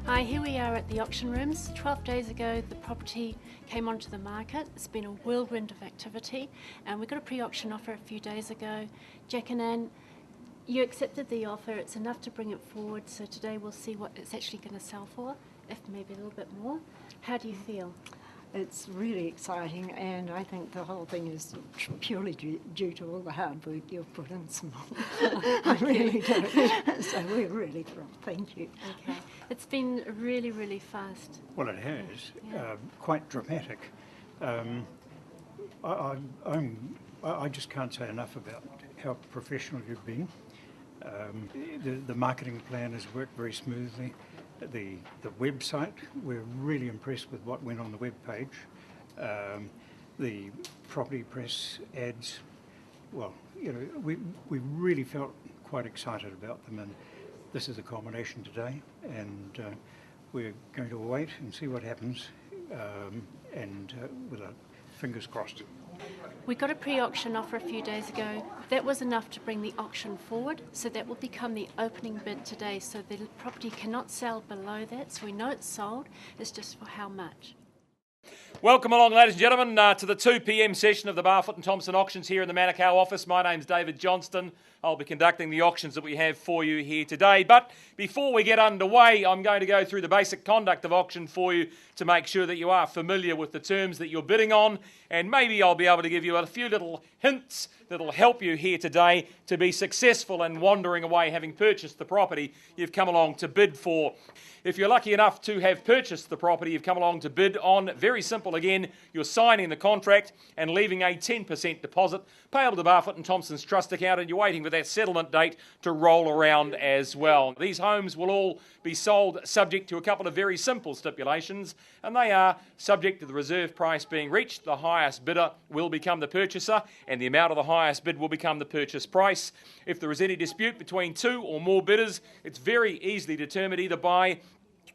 Hi, here we are at the auction rooms. 12 days ago the property came onto the market. It's been a whirlwind of activity and we got a pre-auction offer a few days ago. Jack and Anne, you accepted the offer. It's enough to bring it forward, so today we'll see what it's actually going to sell for, if maybe a little bit more. How do you feel? It's really exciting, and I think the whole thing is purely due to all the hard work you've put in, Simone. I really do. So we're really thrilled. Thank you. Okay. It's been really, really fast. Well, it has. Yeah. Quite dramatic. I just can't say enough about how professional you've been. The marketing plan has worked very smoothly. The website, we're really impressed with what went on the web page. The property press ads, well, you know, we really felt quite excited about them, and this is a culmination today, and we're going to wait and see what happens, with our fingers crossed. We got a pre-auction offer a few days ago. That was enough to bring the auction forward, so that will become the opening bid today. So the property cannot sell below that, so we know it's sold. It's just for how much. Welcome along, ladies and gentlemen, to the 2 p.m. session of the Barfoot and Thompson auctions here in the Manukau office. My name's David Johnston. I'll be conducting the auctions that we have for you here today. But before we get underway, I'm going to go through the basic conduct of auction for you to make sure that you are familiar with the terms that you're bidding on, and maybe I'll be able to give you a few little hints that'll help you here today to be successful in wandering away having purchased the property you've come along to bid for. If you're lucky enough to have purchased the property you've come along to bid on, very simple again, you're signing the contract and leaving a 10% deposit payable to Barfoot and Thompson's trust account, and you're waiting for that settlement date to roll around as well. These homes will all be sold subject to a couple of very simple stipulations, and they are subject to the reserve price being reached. The highest bidder will become the purchaser, and the amount of the highest bid will become the purchase price. If there is any dispute between two or more bidders, it's very easily determined either by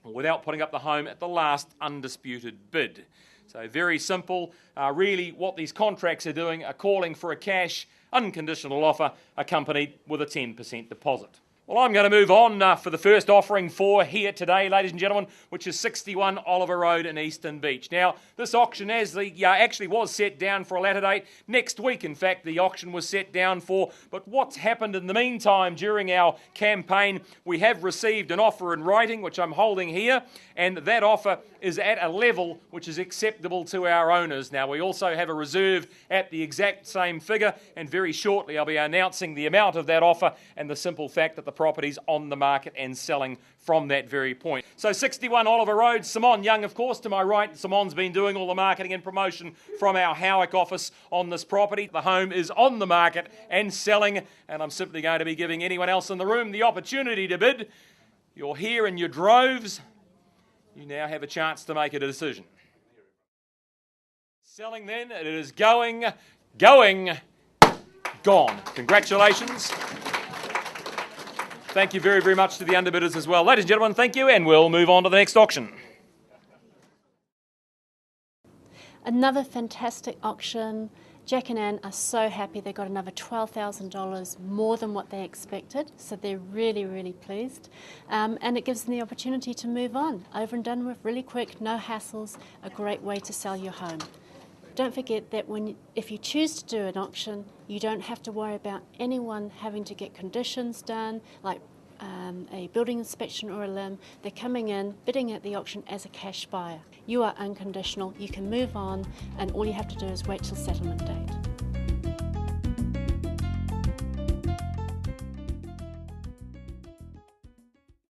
or without putting up the home at the last undisputed bid. So very simple. Really what these contracts are doing are calling for a cash unconditional offer accompanied with a 10% deposit. Well, I'm going to move on for the first offering for here today, ladies and gentlemen, which is 61 Oliver Road in Eastern Beach. Now, this auction actually was set down for a latter date. Next week, in fact, the auction was set down for. But what's happened in the meantime during our campaign, we have received an offer in writing, which I'm holding here, and that offer is at a level which is acceptable to our owners. Now, we also have a reserve at the exact same figure, and very shortly I'll be announcing the amount of that offer and the simple fact that the property's on the market and selling from that very point. So 61 Oliver Road, Simone Young, of course, to my right. Simone's been doing all the marketing and promotion from our Howick office on this property. The home is on the market and selling, and I'm simply going to be giving anyone else in the room the opportunity to bid. You're here in your droves. You now have a chance to make a decision. Selling then, it is going, gone. Congratulations. Thank you very, very much to the underbidders as well. Ladies and gentlemen, thank you, and we'll move on to the next auction. Another fantastic auction. Jack and Anne are so happy they got another $12,000 more than what they expected, so they're really, really pleased. And it gives them the opportunity to move on. Over and done with, really quick, no hassles, a great way to sell your home. Don't forget that if you choose to do an auction, you don't have to worry about anyone having to get conditions done, like a building inspection or a limb. They're coming in, bidding at the auction as a cash buyer. You are unconditional, you can move on, and all you have to do is wait till settlement date.